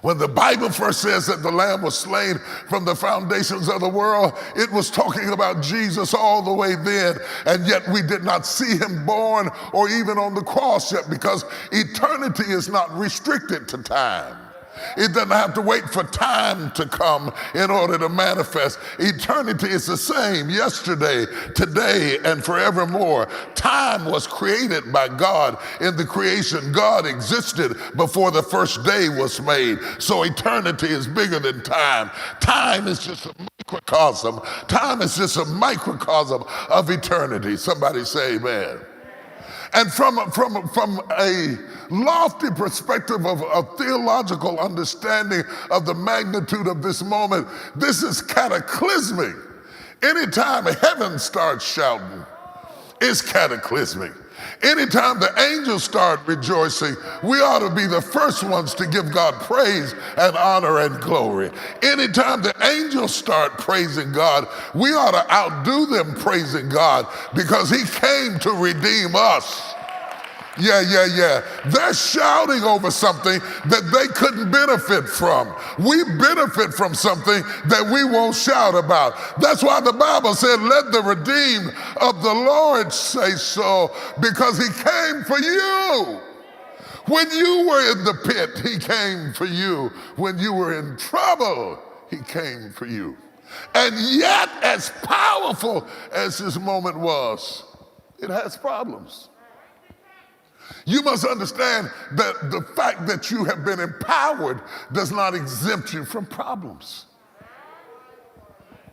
When the Bible first says that the Lamb was slain from the foundations of the world, it was talking about Jesus all the way then, and yet we did not see him born or even on the cross yet, because eternity is not restricted to time. It doesn't have to wait for time to come in order to manifest. Eternity is the same yesterday, today, and forevermore. Time was created by God in the creation. God existed before the first day was made. So eternity is bigger than time. Time is just a microcosm. Time is just a microcosm of eternity. Somebody say amen. And from a lofty perspective of a theological understanding of the magnitude of this moment, this is cataclysmic. Anytime heaven starts shouting, it's cataclysmic. Anytime the angels start rejoicing, we ought to be the first ones to give God praise and honor and glory. Anytime the angels start praising God, we ought to outdo them praising God, because he came to redeem us. Yeah. They're shouting over something that they couldn't benefit from. We benefit from something that we won't shout about. That's why the Bible said, let the redeemed of the Lord say so, because he came for you. When you were in the pit, he came for you. When you were in trouble, he came for you. And yet, as powerful as this moment was, it has problems. You must understand that the fact that you have been empowered does not exempt you from problems.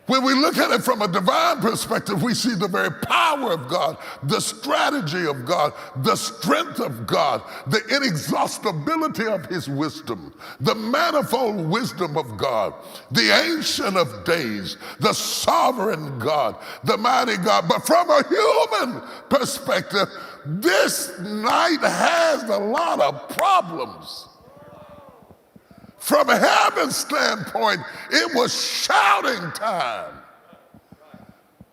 When we look at it from a divine perspective, we see the very power of God, the strategy of God, the strength of God, the inexhaustibility of his wisdom, the manifold wisdom of God, the Ancient of Days, the sovereign God, the mighty God. But from a human perspective, this night has a lot of problems. From heaven's standpoint, it was shouting time.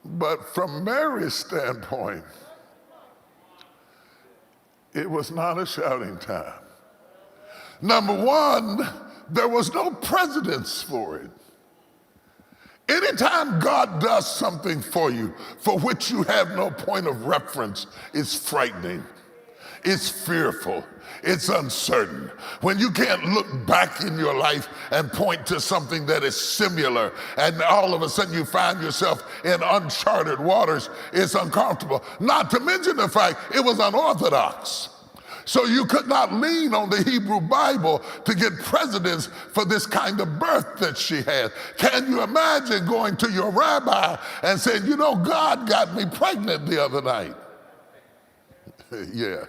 But from Mary's standpoint, it was not a shouting time. Number one, there was no precedence for it. Anytime God does something for you for which you have no point of reference, it's frightening, it's fearful, it's uncertain. When you can't look back in your life and point to something that is similar, and all of a sudden you find yourself in uncharted waters, it's uncomfortable. Not to mention the fact it was unorthodox. So you could not lean on the Hebrew Bible to get precedence for this kind of birth that she had. Can you imagine going to your rabbi and saying, you know, God got me pregnant the other night? Yeah,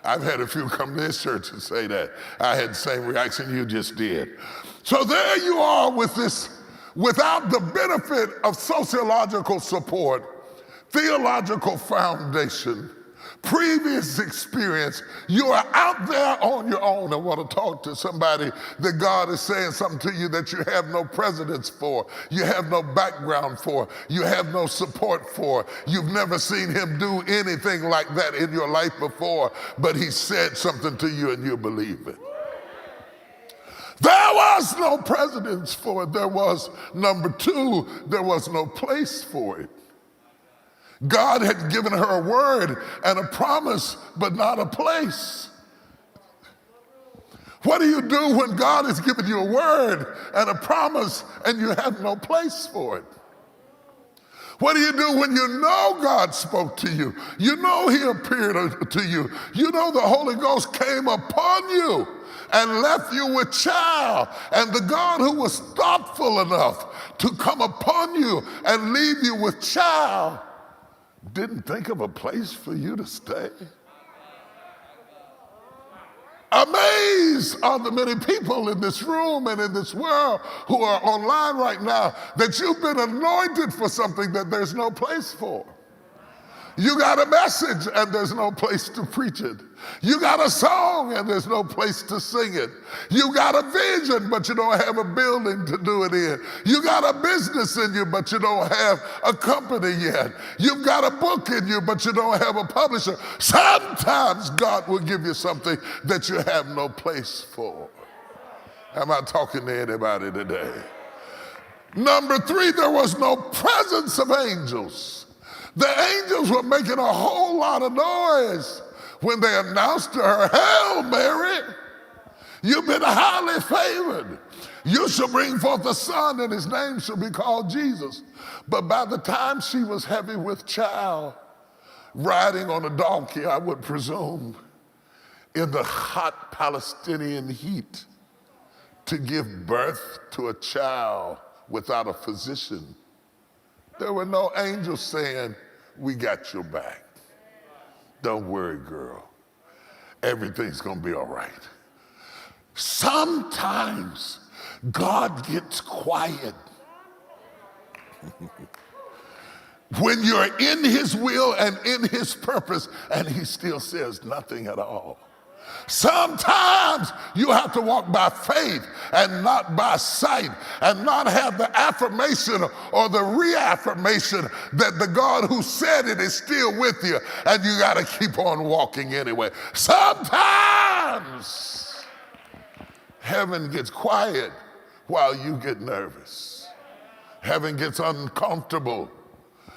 I've had a few come to this church and say that. I had the same reaction you just did. So there you are with this, without the benefit of sociological support, theological foundation, previous experience. You are out there on your own and want to talk to somebody that God is saying something to you that you have no precedence for, you have no background for, you have no support for. You've never seen him do anything like that in your life before, but he said something to you and you believe it. There was no precedence for it. There was, number two, there was no place for it. God had given her a word and a promise, but not a place. What do you do when God has given you a word and a promise and you have no place for it? What do you do when you know God spoke to you? You know he appeared to you. You know the Holy Ghost came upon you and left you with child. And the God who was thoughtful enough to come upon you and leave you with child didn't think of a place for you to stay. Amazed are the many people in this room and in this world who are online right now that you've been anointed for something that there's no place for. You got a message and there's no place to preach it. You got a song and there's no place to sing it. You got a vision, but you don't have a building to do it in. You got a business in you, but you don't have a company yet. You've got a book in you, but you don't have a publisher. Sometimes God will give you something that you have no place for. Am I talking to anybody today? Number three, there was no presence of angels. The angels were making a whole lot of noise when they announced to her, "Hail Mary, you've been highly favored. You shall bring forth a son, and his name shall be called Jesus." But by the time she was heavy with child, riding on a donkey, I would presume, in the hot Palestinian heat, to give birth to a child without a physician, there were no angels saying, "We got your back. Don't worry, girl. Everything's gonna be all right." Sometimes God gets quiet when you're in his will and in his purpose, and he still says nothing at all. Sometimes you have to walk by faith and not by sight, and not have the affirmation or the reaffirmation that the God who said it is still with you, and you got to keep on walking anyway. Sometimes heaven gets quiet while you get nervous. Heaven gets uncomfortable.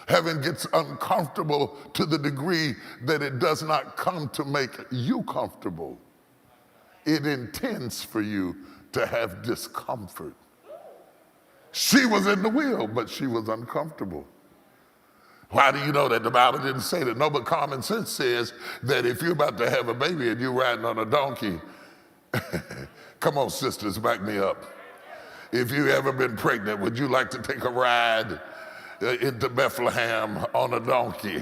Heaven gets uncomfortable to the degree that it does not come to make you comfortable. It intends for you to have discomfort. She was in the will, but she was uncomfortable. Why do you know that? The Bible didn't say that. No, but common sense says that if you're about to have a baby and you're riding on a donkey, come on, sisters, back me up. If you've ever been pregnant, would you like to take a ride into Bethlehem on a donkey?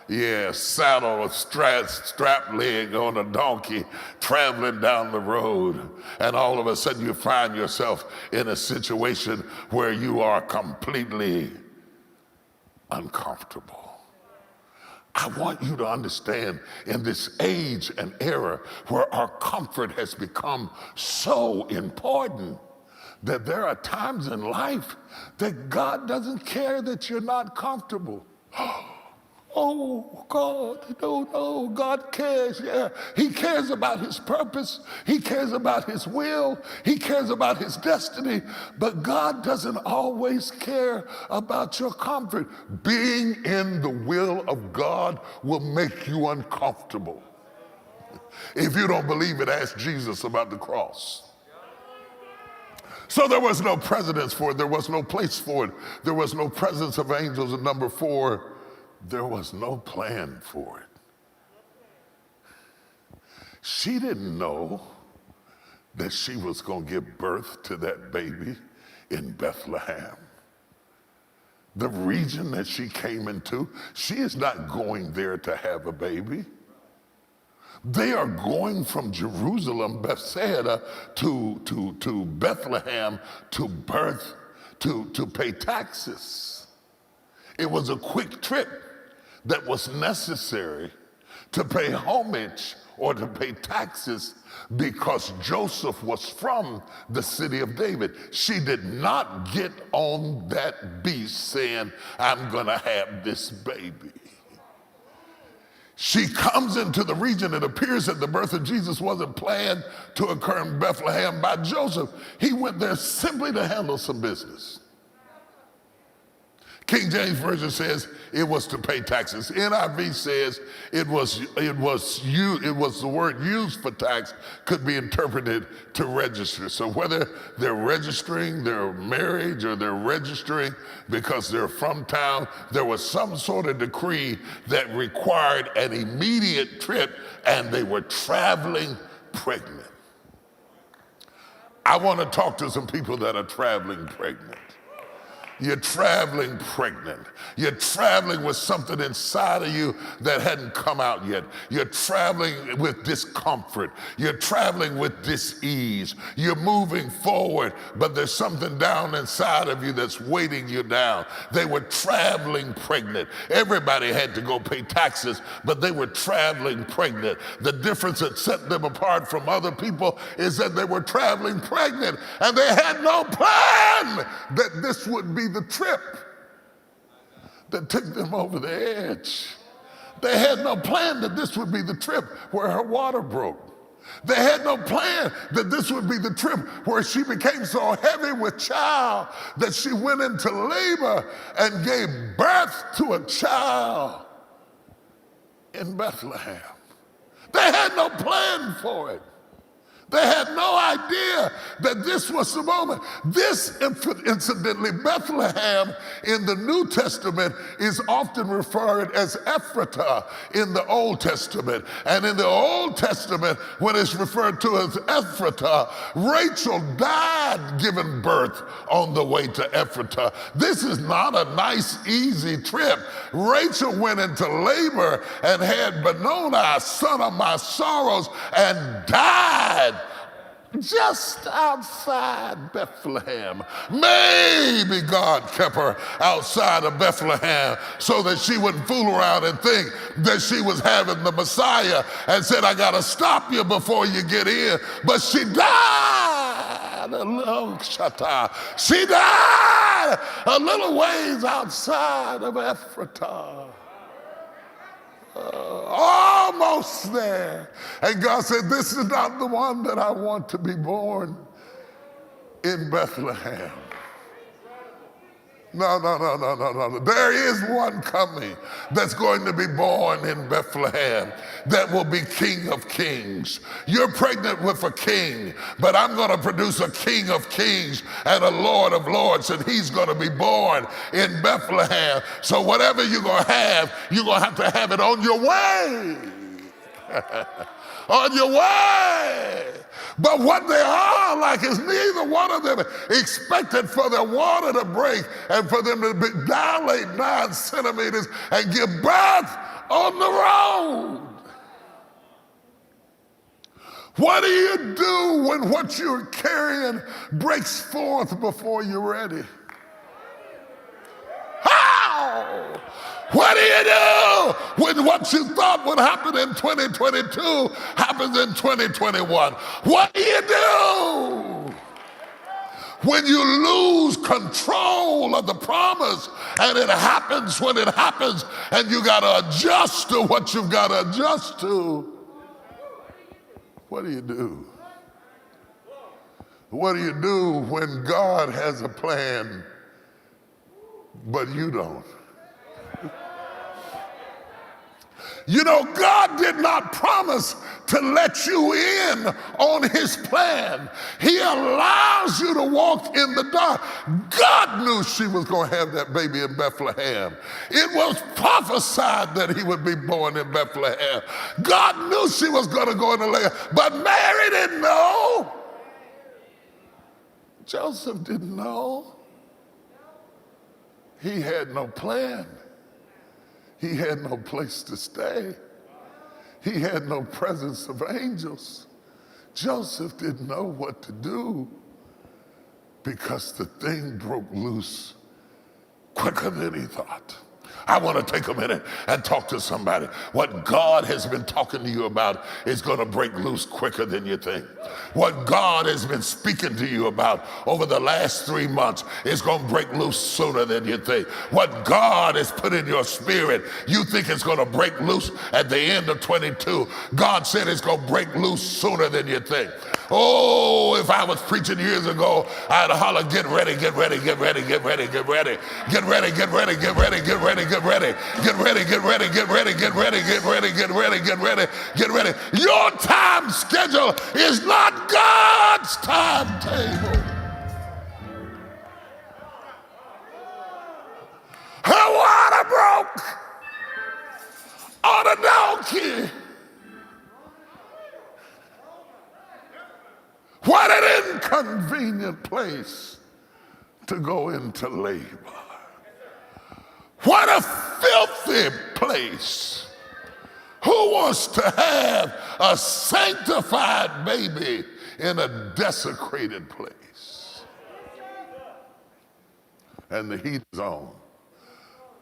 Yeah, saddle, strap leg on a donkey, traveling down the road, and all of a sudden you find yourself in a situation where you are completely uncomfortable. I want you to understand, in this age and era where our comfort has become so important, that there are times in life that God doesn't care that you're not comfortable. Oh, God, no, God cares. Yeah, he cares about his purpose. He cares about his will. He cares about his destiny. But God doesn't always care about your comfort. Being in the will of God will make you uncomfortable. If you don't believe it, ask Jesus about the cross. So there was no precedence for it. There was no place for it. There was no presence of angels. And number four, there was no plan for it. She didn't know that she was going to give birth to that baby in Bethlehem. The region that she came into, she is not going there to have a baby. They are going from Jerusalem, Bethsaida, to Bethlehem to birth, to pay taxes. It was a quick trip that was necessary to pay homage or to pay taxes, because Joseph was from the city of David. She did not get on that beast saying, "I'm gonna have this baby." She comes into the region. It appears that the birth of Jesus wasn't planned to occur in Bethlehem by Joseph. He went there simply to handle some business. King James Version says it was to pay taxes. NIV says it was the word used for tax could be interpreted to register. So whether they're registering their marriage or they're registering because they're from town, there was some sort of decree that required an immediate trip, and they were traveling pregnant. I want to talk to some people that are traveling pregnant. You're traveling pregnant. You're traveling with something inside of you that hadn't come out yet. You're traveling with discomfort. You're traveling with dis-ease. You're moving forward, but there's something down inside of you that's weighting you down. They were traveling pregnant. Everybody had to go pay taxes, but they were traveling pregnant. The difference that set them apart from other people is that they were traveling pregnant, and they had no plan that this would be the trip that took them over the edge. They had no plan that this would be the trip where her water broke. They had no plan that this would be the trip where she became so heavy with child that she went into labor and gave birth to a child in Bethlehem. They had no plan for it. They had no idea that this was the moment. This, incidentally, Bethlehem in the New Testament is often referred as Ephrata in the Old Testament. And in the Old Testament, when it's referred to as Ephrata, Rachel died giving birth on the way to Ephrata. This is not a nice, easy trip. Rachel went into labor and had Benoni, son of my sorrows, and died just outside Bethlehem. Maybe God kept her outside of Bethlehem so that she wouldn't fool around and think that she was having the Messiah and said, I gotta stop you before you get in. But she died She died a little ways outside of Ephrata. Almost there. And God said, this is not the one that I want to be born in Bethlehem. No. There is one coming that's going to be born in Bethlehem that will be King of Kings. You're pregnant with a king, but I'm going to produce a King of Kings and a Lord of Lords, and he's going to be born in Bethlehem. So whatever you're going to have it on your way. On your way. But what they are like is neither one of them expected for their water to break and for them to dilate 9 centimeters and give birth on the road. What do you do when what you're carrying breaks forth before you're ready? How? What do you do when what you thought would happen in 2022 happens in 2021? What do you do when you lose control of the promise and it happens when it happens and you got to adjust to what you've got to adjust to? What do you do? What do you do when God has a plan but you don't? You know, God did not promise to let you in on his plan. He allows you to walk in the dark. God knew she was going to have that baby in Bethlehem. It was prophesied that he would be born in Bethlehem. God knew she was going to go into labor, but Mary didn't know. Joseph didn't know. He had no plan. He had no place to stay. He had no presence of angels. Joseph didn't know what to do because the thing broke loose quicker than he thought. I want to take a minute and talk to somebody. What God has been talking to you about is going to break loose quicker than you think. What God has been speaking to you about over the last 3 months is going to break loose sooner than you think. What God has put in your spirit, you think it's going to break loose at the end of 22. God said it's going to break loose sooner than you think. Oh, if I was preaching years ago, I'd holler, get ready, get ready, get ready, get ready, get ready, get ready, get ready, get ready, get ready, get ready, get ready, get ready, get ready, get ready, get ready, get ready, get ready, get ready. Your time schedule is not God's timetable. Her water broke on a donkey. What an inconvenient place to go into labor. What a filthy place. Who wants to have a sanctified baby in a desecrated place? And the heat is on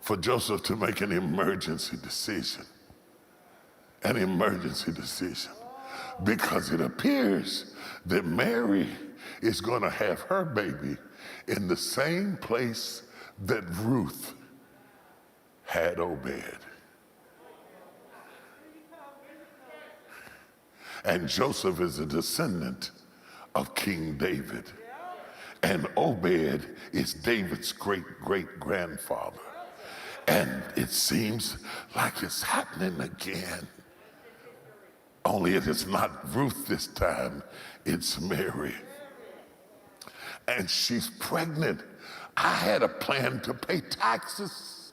for Joseph to make an emergency decision. An emergency decision. Because it appears that Mary is going to have her baby in the same place that Ruth had Obed. And Joseph is a descendant of King David. And Obed is David's great-great-grandfather. And it seems like it's happening again. Only it is not Ruth this time, it's Mary. And she's pregnant. I had a plan to pay taxes,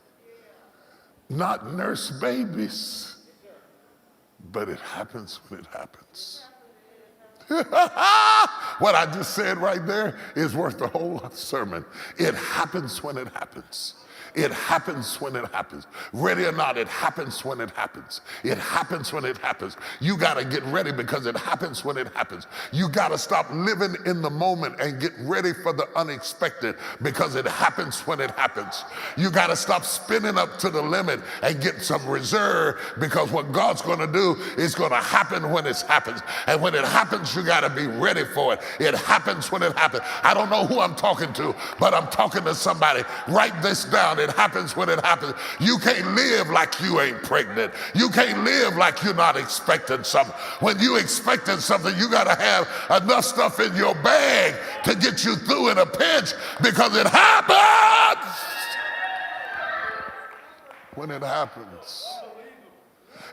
not nurse babies. But it happens when it happens. What I just said right there is worth the whole sermon. It happens when it happens. It happens when it happens. Ready or not, it happens when it happens. It happens when it happens. You got to get ready because it happens when it happens. You got to stop living in the moment and get ready for the unexpected because it happens when it happens. You got to stop spinning up to the limit and get some reserve because what God's going to do is going to happen when it happens. And when it happens, you got to be ready for it. It happens when it happens. I don't know who I'm talking to, but I'm talking to somebody. Write this down. It happens when it happens. You can't live like you ain't pregnant. You can't live like you're not expecting something. When you expecting something, you got to have enough stuff in your bag to get you through in a pinch because it happens when it happens.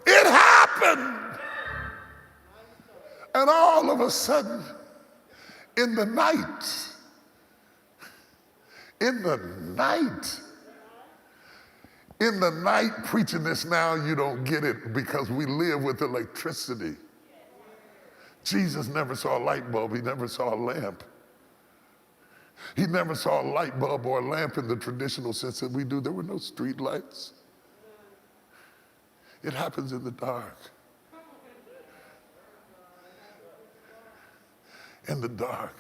It happened. And all of a sudden, in the night, preaching this now, you don't get it because we live with electricity. Jesus never saw a light bulb. He never saw a lamp. He never saw a light bulb or a lamp in the traditional sense that we do. There were no street lights. It happens in the dark. In the dark.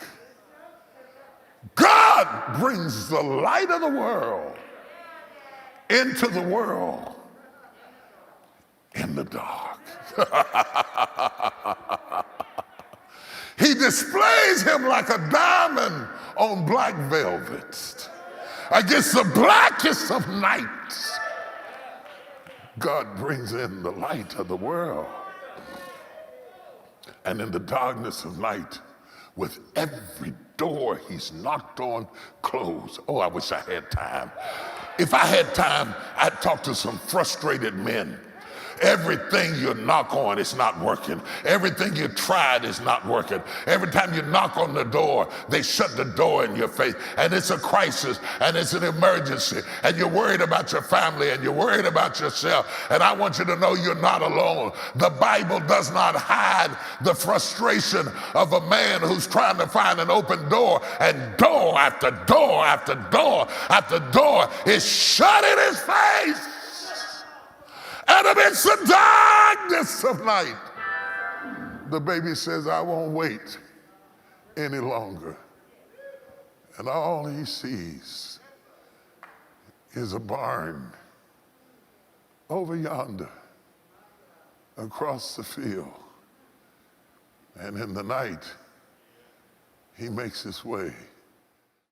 God brings the light of the world into the world in the dark. He displays him like a diamond on black velvet against the blackest of nights. God brings in the light of the world. And in the darkness of night, with every door he's knocked on closed. Oh, I wish I had time. If I had time, I'd talk to some frustrated men. Everything you knock on is not working. Everything you tried is not working. Every time you knock on the door, they shut the door in your face. And it's a crisis and it's an emergency. And you're worried about your family and you're worried about yourself. And I want you to know you're not alone. The Bible does not hide the frustration of a man who's trying to find an open door, and door after door after door after door is shut in his face. And amidst the darkness of night, the baby says, I won't wait any longer. And all he sees is a barn over yonder across the field. And in the night, he makes his way